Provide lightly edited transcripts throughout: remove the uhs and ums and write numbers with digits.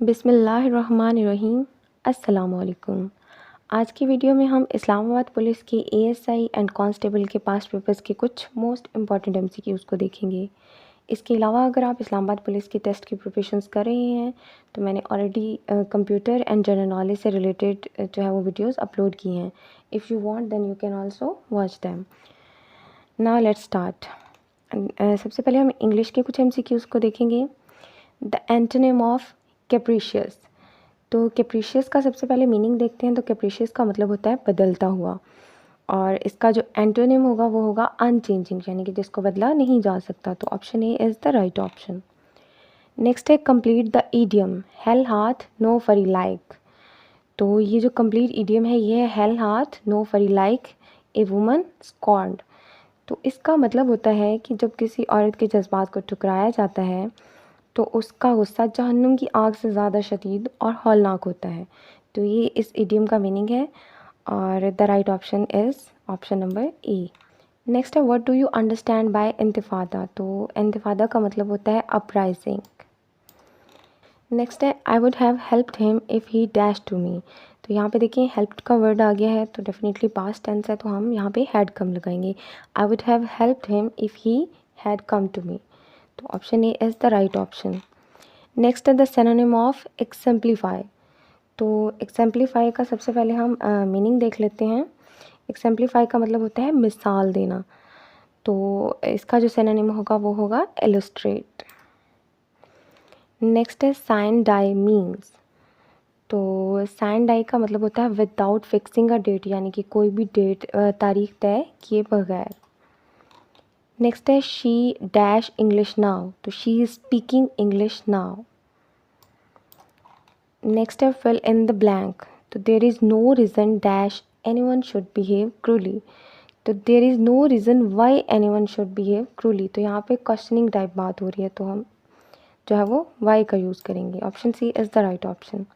बिस्मिल्लाहिर्रहमानिर्रहीम। अस्सलामुअलैकुम। आज की वीडियो में हम इस्लामाबाद पुलिस की एएसआई एंड कांस्टेबल के पास्ट पेपर्स के कुछ मोस्ट इम्पॉर्टेंट एमसीक्यूज़ को देखेंगे। इसके अलावा अगर आप इस्लामाबाद पुलिस की टेस्ट की प्रिपरेशंस कर रहे हैं तो मैंने already computer and general knowledge से रिलेटेड जो है वो वीडियोज़ अपलोड की हैं। If you want then you can also watch them. Now let's start. सबसे पहले हम इंग्लिश के कुछ एमसीक्यूज़ को देखेंगे। The antonym of capricious. तो कैप्रिशियस का सबसे पहले मीनिंग देखते हैं। तो कैप्रिशियस का मतलब होता है बदलता हुआ, और इसका जो एंटोनिम होगा वो होगा अनचेंजिंग, यानी कि जिसको बदला नहीं जा सकता। तो option A is the right option. Next है कंप्लीट द ईडियम हेल हाथ नो फरी लाइक। तो ये जो कंप्लीट ईडियम है ये है हेल हाथ नो फरी लाइक ए वुमन स्कॉर्न्ड। तो इसका मतलब होता है कि जब किसी औरत के जज्बात को ठुकराया जाता है तो उसका गुस्सा जहन्नुम की आग से ज़्यादा शदीद और हौलनाक होता है। तो ये इस इडियम का मीनिंग है, और the right option is option number A. Next है what do you understand by intifada. तो इंतिफादा का मतलब होता है अपराइजिंग। नेक्स्ट है I would have helped him if he dash to me. तो यहाँ पे देखिए हेल्प्ड का वर्ड आ गया है, तो डेफिनेटली पास्ट टेंस है, तो हम यहाँ पे हैड कम लगाएंगे। I would have helped him if he had come to me. तो option A is the right option. Next है द सिनोनिम ऑफ एक्सेम्प्लीफाई। तो एक्सेम्प्लीफाई का सबसे पहले हम मीनिंग देख लेते हैं। एक्सेम्प्लीफाई का मतलब होता है मिसाल देना। तो इसका जो सिनोनिम होगा वो होगा इलस्ट्रेट। नेक्स्ट है साइन डाई मीन्स। तो साइन डाई का मतलब होता है विदाउट फिक्सिंग अ डेट, यानी कि कोई भी डेट तारीख तय किए बगैर। नेक्स्ट है शी डैश इंग्लिश नाउ। तो she is speaking English now. Next है फिल इन द ब्लैंक। तो there is no reason dash anyone should behave cruelly. तो there is no reason why anyone should behave cruelly. तो यहाँ पे questioning type बात हो रही है, तो हम जो है वो वाई का यूज़ करेंगे। Option C is the right option.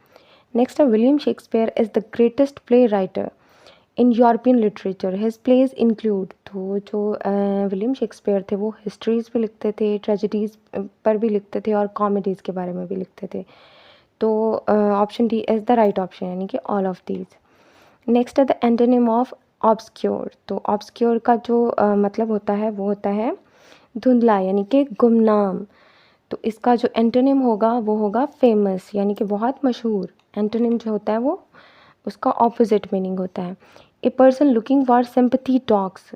Next है William Shakespeare is the greatest play writer in European literature his plays include. तो जो विलियम शेक्सपियर थे वो हिस्ट्रीज़ भी लिखते थे, ट्रेजेडीज़ पर भी लिखते थे, और कॉमेडीज़ के बारे में भी लिखते थे। तो option D is the right option, यानी कि ऑल ऑफ दीज। नेक्स्ट है द एंटोनिम ऑफ ऑब्सक्योर। तो ऑब्सक्योर का जो मतलब होता है वो होता है धुंधला, यानी कि गुमनाम। तो इसका जो एंटोनिम होगा वो होगा फेमस, यानी कि बहुत मशहूर। एंटोनिम जो होता है वो उसका ऑपोजिट मीनिंग होता है। A person looking for sympathy talks.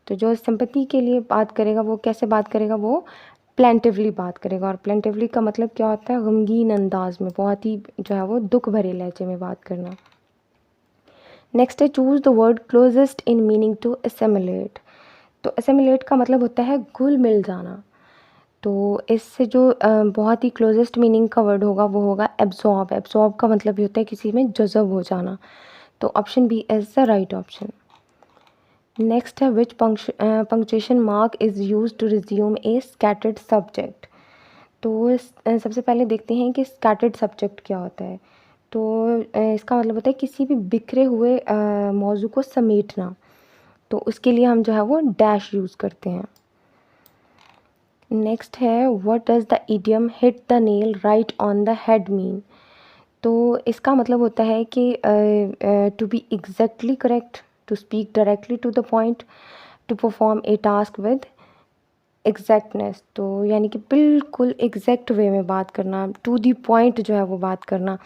तो जो सिंपैथी के लिए बात करेगा वो कैसे बात करेगा, वो प्लेंटिवली बात करेगा। और प्लेंटिवली का मतलब क्या होता है, गमगीन अंदाज में, बहुत ही जो है वो दुख भरे लहजे में बात करना। नेक्स्ट है choose the word closest in meaning to assimilate. तो असेमिलेट का मतलब होता है घुल मिल जाना। तो इससे जो बहुत ही क्लोजेस्ट मीनिंग का वर्ड होगा वो होगा एब्जॉर्ब। एब्जॉर्ब का मतलब भी होता है किसी में जज़ब हो जाना। तो option B is the right option. Next है which punctuation mark is use to resume a scattered subject. तो सबसे पहले देखते हैं कि स्कैटर्ड सब्जेक्ट क्या होता है। तो इसका मतलब होता है किसी भी बिखरे हुए मौजू को समेटना। तो उसके लिए हम जो है वो डैश यूज़ करते हैं। नेक्स्ट है what does the idiom hit the nail right on the head mean. तो इसका मतलब होता है कि to be exactly correct, to speak directly to the point, to perform a task with exactness. तो यानी कि बिल्कुल एग्जैक्ट वे में बात करना, टू दी पॉइंट जो है वो बात करना।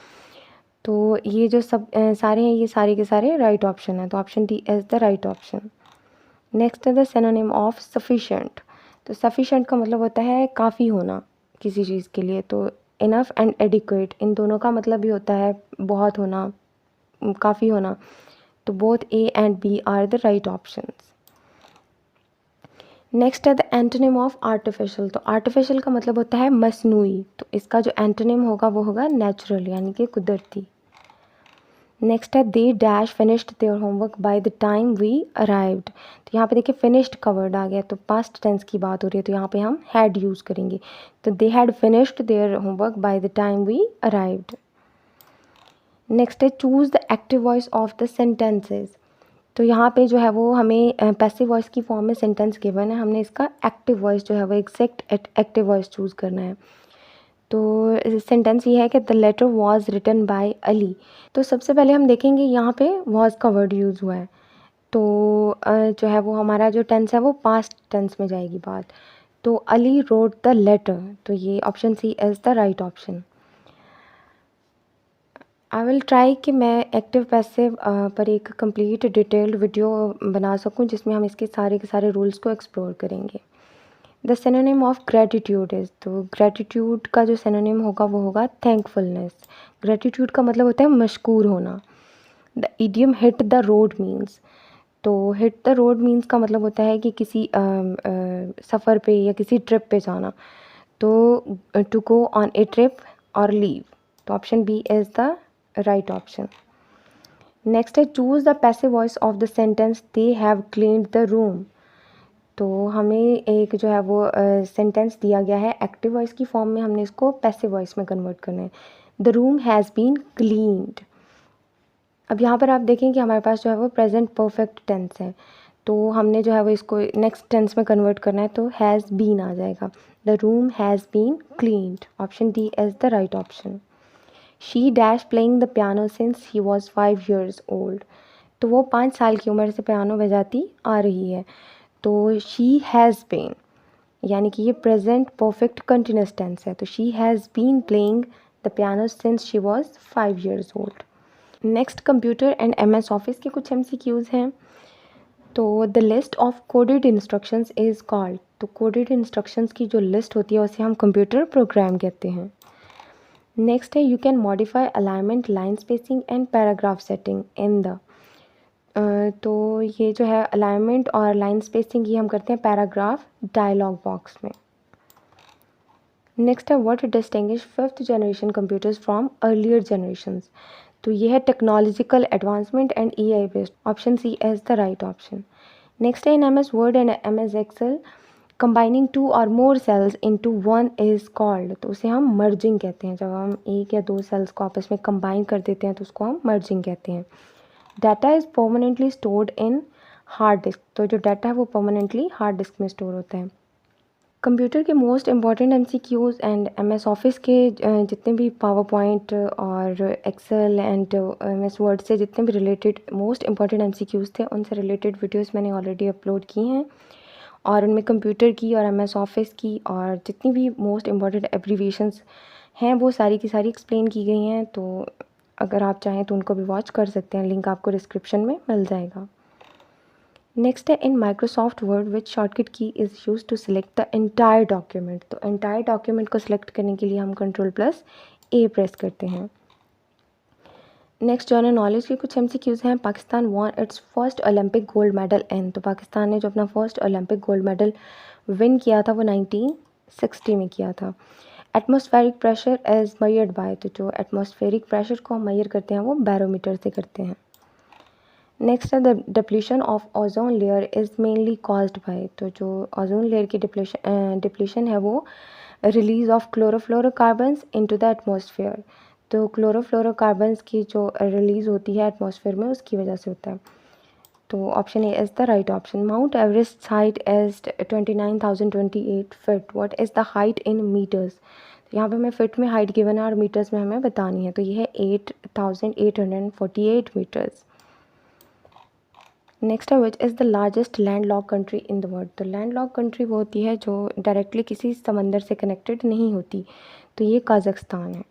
तो ये जो सब सारे हैं, ये सारे के सारे राइट ऑप्शन हैं। तो option D is the right option. Next है द सिनोनिम ऑफ सफिशेंट। तो सफिशेंट का मतलब होता है काफ़ी होना किसी चीज़ के लिए। तो इनफ एंड एडिक्वेट, इन दोनों का मतलब भी होता है बहुत होना, काफ़ी होना। तो both A and B are the right options. Next है द एंटोनिम ऑफ आर्टिफिशियल। तो आर्टिफिशियल का मतलब होता है मसनूई। तो इसका जो एंटोनिम होगा वो होगा नेचुरल, यानी कि कुदरती। नेक्स्ट है they dash finished their homework by the time we arrived. तो यहाँ पे देखिए फिनिश्ड का वर्ड आ गया, तो पास्ट टेंस की बात हो रही है, तो यहाँ पे हम हैड यूज़ करेंगे। तो they had finished their homework by the time we arrived. Next है choose the active voice of the sentences. तो यहाँ पे जो है वो हमें पैसिव वॉइस की फॉर्म में सेंटेंस गिवन है, हमने इसका एक्टिव वॉइस जो है वो एग्जैक्ट एक्टिव वॉइस चूज़ करना है। तो सेंटेंस ये है कि the letter was written by Ali. तो सबसे पहले हम देखेंगे यहाँ पे वॉज का वर्ड यूज़ हुआ है। तो जो है वो हमारा जो टेंस है वो पास्ट टेंस में जाएगी बात। तो अली रोट द लेटर, तो ये option C is the right option. I will try कि मैं एक्टिव पैसिव पर एक कंप्लीट डिटेल्ड वीडियो बना सकूं जिसमें हम इसके सारे के सारे रूल्स को एक्सप्लोर करेंगे। The synonym of gratitude is, तो ग्रेटिट्यूड का जो सिनोनिम होगा वो होगा थैंकफुलनेस। ग्रेटिट्यूड का मतलब होता है मशकूर होना। The idiom hit the road means, तो हिट द रोड मीन्स का मतलब होता है कि किसी सफ़र पे या किसी ट्रिप पे जाना। तो to go on a trip or leave, तो option B is the right option. Next है choose the passive voice of the sentence they have cleaned the room. तो हमें एक जो है वो सेंटेंस दिया गया है एक्टिव वॉइस की फॉर्म में, हमने इसको पैसिव वॉइस में कन्वर्ट करना है। The room has been cleaned. अब यहाँ पर आप देखें कि हमारे पास जो है वो प्रेजेंट परफेक्ट टेंस है, तो हमने जो है वो इसको नेक्स्ट टेंस में कन्वर्ट करना है, तो हैज़ बीन आ जाएगा। The room has been cleaned, option D is the right option. She dash playing the piano since he was 5 years old. तो वो 5 साल की उम्र से पियानो बजाती आ रही है। तो शी हैज़ बीन, यानी कि ये प्रेजेंट परफेक्ट कंटिन्यूस टेंस है, तो she has been playing the piano since she was 5 years old. Next computer and MS office के कुछ MCQs हैं। तो the list of coded instructions is called, तो कोडेड इंस्ट्रक्शंस की जो लिस्ट होती है उसे हम कंप्यूटर प्रोग्राम कहते हैं। नेक्स्ट है you can modify alignment, line spacing and paragraph setting in the, तो ये जो है अलाइनमेंट और लाइन स्पेसिंग ये हम करते हैं पैराग्राफ डायलॉग बॉक्स में। नेक्स्ट है what distinguish 5th generation computers from earlier generations. तो ये है technological advancement and AI based, option C is the right option. Next है in MS word and MS excel combining 2 और more cells into 1 is called, तो उसे हम merging कहते हैं। जब हम 1 या 2 सेल्स को आपस में कंबाइन कर देते हैं तो उसको हम मर्जिंग कहते हैं। Data is permanently stored in hard disk, तो जो डाटा है वो परमानेंटली हार्ड डिस्क में स्टोर होता है। कंप्यूटर के most important MCQs and MS office के जितने भी पावर पॉइंट और एक्सेल एंड MS वर्ड से जितने भी रिलेटेड मोस्ट इम्पॉर्टेंट MCQs थे उनसे रिलेटेड वीडियोस मैंने ऑलरेडी अपलोड की हैं, और उनमें कंप्यूटर की और MS ऑफिस की और जितनी भी मोस्ट इम्पॉर्टेंट एब्रीविएशंस हैं वो सारी की सारी एक्सप्लेन की गई हैं। तो अगर आप चाहें तो उनको भी वॉच कर सकते हैं, लिंक आपको डिस्क्रिप्शन में मिल जाएगा। नेक्स्ट है in Microsoft Word which shortcut key is use to select the entire document. तो एंटायर डॉक्यूमेंट को सिलेक्ट करने के लिए हम Ctrl+A प्रेस करते हैं। नेक्स्ट जनरल नॉलेज के कुछ MCQs हैं। Pakistan von it's first Olympic gold medal in, तो पाकिस्तान ने जो अपना first Olympic gold medal win किया था वो 1960 में किया था। Atmospheric pressure is measured by, तो जो एटमॉस्फेरिक प्रेशर को हम मेजर करते हैं वो बैरोमीटर से करते हैं। नेक्स्ट है the depletion of ozone layer is mainly caused by, तो जो ओजोन लेयर की डिप्लीशन है वो release of chlorofluorocarbons into the atmosphere, तो क्लोरोफ्लोरोकार्बन्स की जो रिलीज़ होती है एटमॉस्फेयर में उसकी वजह से होता है। तो option A is the right option. Mount Everest height is 29,028 feet, what is the height in meters. तो यहाँ पे हमें फिट में हाइट गिवन है और मीटर्स में हमें बतानी है, तो ये है 8,848 मीटर्स। नेक्स्ट है which is the largest land lock country in the world. तो लैंड लॉक कंट्री वो होती है जो डायरेक्टली किसी समंदर से कनेक्टेड नहीं होती, तो ये काज़ाख्स्तान है।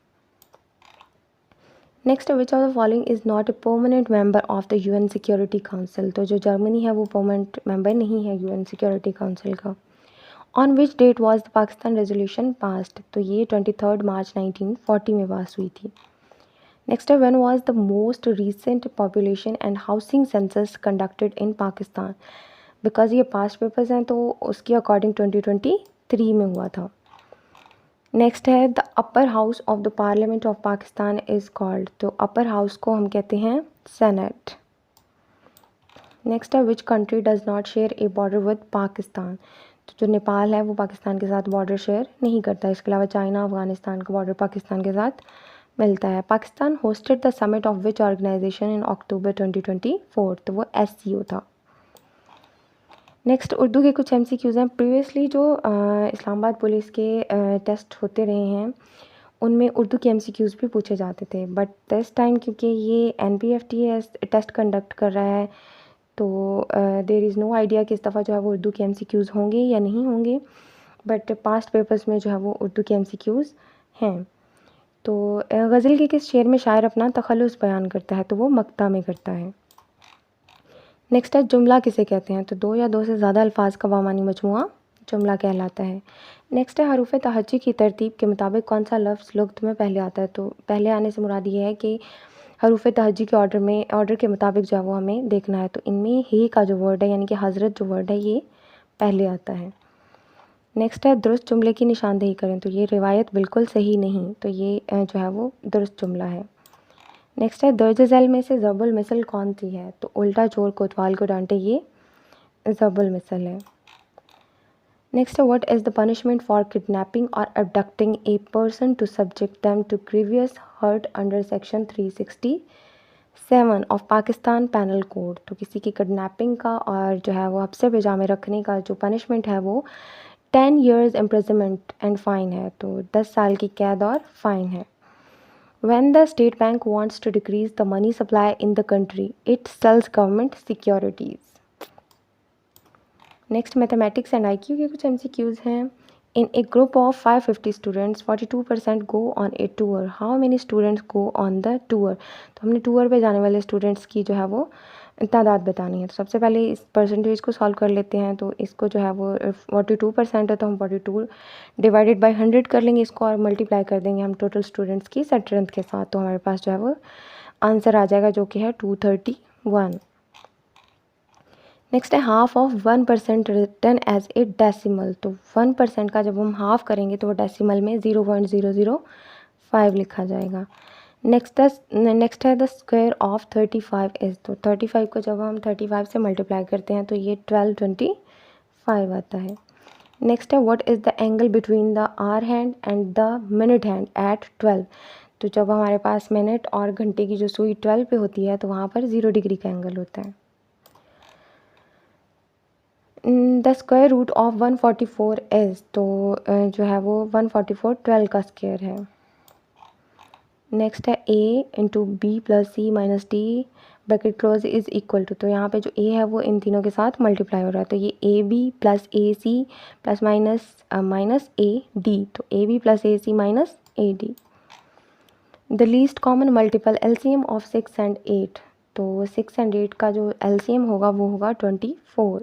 नेक्स्ट है which of the following is not a permanent member of the UN security council. तो जो जर्मनी है वो परमानेंट मेंबर नहीं है UN सिक्योरिटी काउंसिल का। On which date was the Pakistan resolution passed, तो ये 23 मार्च 1940 में पास हुई थी। नेक्स्ट है when was the most recent population and housing census conducted in Pakistan. Because ये पास्ट पेपर्स हैं तो उसके अकॉर्डिंग 2023 में हुआ था। नेक्स्ट है the upper house of the parliament of Pakistan is called, तो अपर हाउस को हम कहते हैं सेनेट। नेक्स्ट है which country does not share A border with Pakistan. तो जो नेपाल है वो पाकिस्तान के साथ बॉर्डर शेयर नहीं करता, इसके अलावा चाइना अफगानिस्तान का बॉर्डर पाकिस्तान के साथ मिलता है। Pakistan hosted the summit of which organisation in October 2024, तो वो SCO था। नेक्स्ट उर्दू के कुछ MCQs हैं। प्रीवियसली जो इस्लामाबाद पुलिस के टेस्ट होते रहे हैं उनमें उर्दू के MCQs भी पूछे जाते थे, बट दिस टाइम क्योंकि ये NPFTS टेस्ट कंडक्ट कर रहा है तो देयर इज़ नो आइडिया कि इस दफ़ा जो है वो उर्दू के MCQs होंगे या नहीं होंगे, बट पास्ट पेपर्स में जो है वो उर्दू के MCQs हैं। तो गज़ल के किस शेर में शायर अपना तखल्लुस बयान करता है, तो वो मक्ता में करता है। नेक्स्ट है जुमला किसे कहते हैं, तो दो या दो से ज़्यादा अल्फाज का बामानी मजमुआ जुमला कहलाता है। नेक्स्ट है हरूफ तहज्जी की तरतीब के मुताबिक कौन सा लफ्ज़ लुग़त में पहले आता है, तो पहले आने से मुराद ये है कि हरूफ तहज्जी के ऑर्डर के मुताबिक जो है वो हमें देखना है। तो इनमें ही का जो वर्ड है यानी कि हज़रत जो वर्ड है ये पहले आता है। नेक्स्ट है दुरुस्त जुमले की निशानदेही करें, तो ये रिवायत बिल्कुल सही नहीं, तो ये जो है वो दुरुस्त जुमला है। नेक्स्ट है दर्ज झैल में से ज़रबुल मिसल कौन सी है, तो उल्टा चोर कोतवाल को डांटे, ये ज़रबुल मिसल है। नेक्स्ट है what is the punishment for kidnapping or abducting a person to subject them to grievous hurt under section 367 of Pakistan penal code. तो किसी की किडनैपिंग का और जो है वो हब्से बेजा में रखने का जो पनिशमेंट है वो 10 years imprisonment एंड फ़ाइन है, तो 10 साल की कैद और फ़ाइन है। When the state bank wants to decrease the money supply in the country, it sells government securities. Next mathematics and IQ के कुछ MCQs हैं। In a group of 550 students 42% go on a tour, how many students go on the tour. तो हमने tour पे जाने वाले students की जो है वो तादाद बतानी है। तो सबसे पहले इस परसेंटेज को सॉल्व कर लेते हैं। तो इसको जो है वो 42% है, तो हम 42 डिवाइडेड बाय 100 कर लेंगे इसको और मल्टीप्लाई कर देंगे हम टोटल स्टूडेंट्स की स्ट्रेंथ के साथ। तो हमारे पास जो है वो आंसर आ जाएगा जो कि है 231। नेक्स्ट है half of 1% written as a decimal. तो 1% का जब हम हाफ करेंगे तो वो डेसिमल में 0.005 लिखा जाएगा। नेक्स्ट है द स्क्वायर ऑफ 35 इज़। तो 35 को जब हम 35 से मल्टीप्लाई करते हैं तो ये 1225 आता है। नेक्स्ट है what is the angle between the hour hand and the minute hand at 12। तो जब हमारे पास मिनट और घंटे की जो सुई 12 पे होती है तो वहाँ पर 0 डिग्री का एंगल होता है। The square root of 144 is. तो जो है वो 144 12 का स्क्वायर है। नेक्स्ट है a into B plus C minus D bracket close is equal to. तो यहाँ पे जो a है वो इन तीनों के साथ मल्टीप्लाई हो रहा है, तो ये AB plus AC plus minus AD। तो AB plus AC minus AD। The least common multiple LCM of 6 and 8। तो 6 एंड 8 का जो LCM होगा वो होगा 24।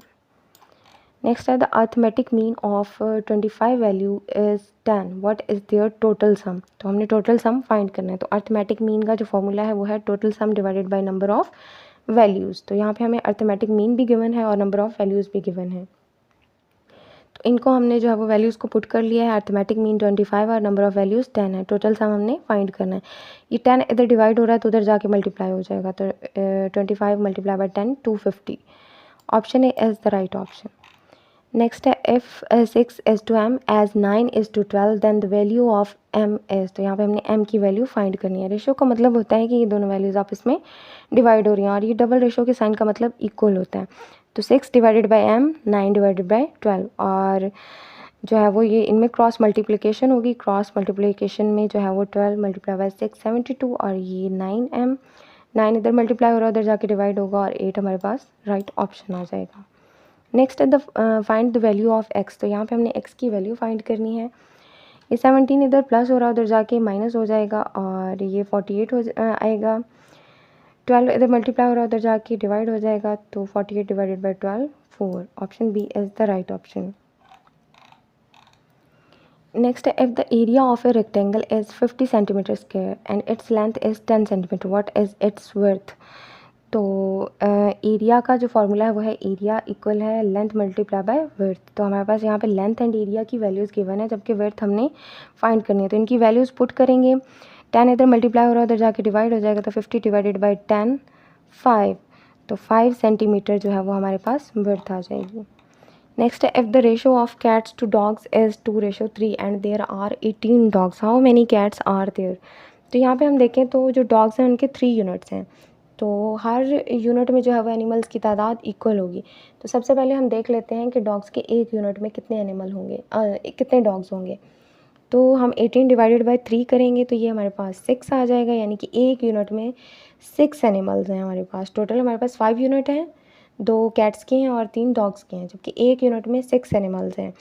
नेक्स्ट है the arithmetic mean of 25 value is 10, what is their total sum. तो हमने टोटल सम फाइंड करना है। तो अर्थमेटिक मीन का जो फॉर्मूला है वो है total sum divided by number of values. तो यहाँ पे हमें अर्थमेटिक मीन भी गिवन है और नंबर ऑफ वैल्यूज़ भी गिवन है। तो इनको हमने जो है वो वैल्यूज़ को पुट कर लिया है। अर्थमेटिक मीन 25 और नंबर ऑफ वैल्यूज़ 10 है। टोटल सम हमने फाइंड करना है। ये 10 इधर डिवाइड हो रहा है तो उधर जाके मल्टीप्लाई हो जाएगा। तो 25 multiply by 10 250। Option A is the right option. Next है if 6 is to m as 9 is to 12 then the value of m is. तो यहाँ पे हमने m की वैल्यू फाइंड करनी है। रेशो का मतलब होता है कि ये दोनों वैल्यूज़ आपस में डिवाइड हो रही हैं और ये डबल रेशो के साइन का मतलब इक्वल होता है। तो 6 divided by m 9 divided by 12 और जो है वो ये इनमें क्रॉस मल्टीप्लिकेशन होगी। क्रॉस मल्टीप्लिकेशन में जो है वो 12 मल्टीप्लाई बाई 6 72 और ये 9m 9 इधर मल्टीप्लाई हो रहा है उधर जाके डिवाइड होगा और 8 हमारे पास राइट ऑप्शन आ जाएगा। नेक्स्ट है the find the value of x। तो यहाँ पे हमने x की वैल्यू फाइंड करनी है। ये 17 इधर प्लस हो रहा है उधर जाके माइनस हो जाएगा और ये 48 आएगा। 12 इधर मल्टीप्लाई हो रहा है उधर जाके डिवाइड हो जाएगा। तो 48 divided by 12 4। Option B is the right option. Next है if the area of a rectangle is 50 centimetre square and its length is 10 centimetre, what is its width. तो एरिया का जो फार्मूला है वो है एरिया इक्वल है length multiply by width. तो हमारे पास यहाँ पे लेंथ एंड एरिया की वैल्यूज़ गिवन है जबकि विड्थ हमने फाइंड करनी है। तो इनकी वैल्यूज़ पुट करेंगे। 10 इधर मल्टीप्लाई हो रहा है उधर जाके डिवाइड हो जाएगा। तो 50 डिवाइडेड बाई 10 5। तो 5 सेंटीमीटर जो है वो हमारे पास विड्थ आ जाएगी। नेक्स्ट है if the ratio of cats to dogs is 2:3 and there are 18 dogs, how many cats are there. तो यहाँ पे हम देखें तो जो डॉग्स हैं उनके 3 यूनिट्स हैं। तो हर यूनिट में जो है वो एनिमल्स की तादाद इक्वल होगी। तो सबसे पहले हम देख लेते हैं कि डॉग्स के एक यूनिट में कितने एनिमल होंगे, कितने डॉग्स होंगे। तो हम 18 डिवाइडेड बाय 3 करेंगे तो ये हमारे पास 6 आ जाएगा, यानी कि एक यूनिट में 6 एनिमल्स हैं हमारे पास। टोटल हमारे पास 5 यूनिट हैं, 2 कैट्स के हैं और 3 डॉग्स के हैं, जबकि एक यूनिट में 6 एनिमल्स हैं।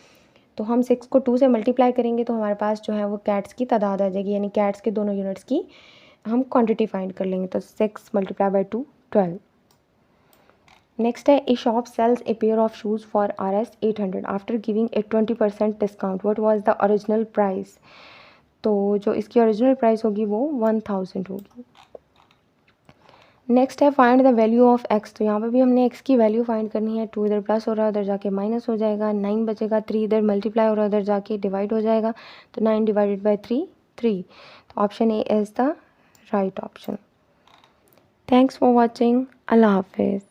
तो हम 6 को 2 से मल्टीप्लाई करेंगे तो हमारे पास जो है वो कैट्स की तादाद आ जाएगी, यानी कैट्स के दोनों यूनिट्स की हम क्वांटिटी फाइंड कर लेंगे। तो 6 मल्टीप्लाई बाय 2 12। नेक्स्ट है, a shop sells a pair of shoes for Rs 800 after giving a 20% discount, what was the original price. तो जो इसकी ओरिजिनल प्राइस होगी वो 1000 होगी। नेक्स्ट है, find the value of x। तो यहाँ पर भी हमने x की वैल्यू फाइंड करनी है। 2 इधर प्लस हो रहा है, उधर जाके माइनस हो जाएगा, 9 बचेगा, 3 इधर मल्टीप्लाई हो रहा है, उधर जाके डिवाइड हो जाएगा, तो 9 डिवाइडेड बाय 3 3। तो option A is the right option. Thanks for watching. अल्लाह हाफिज़।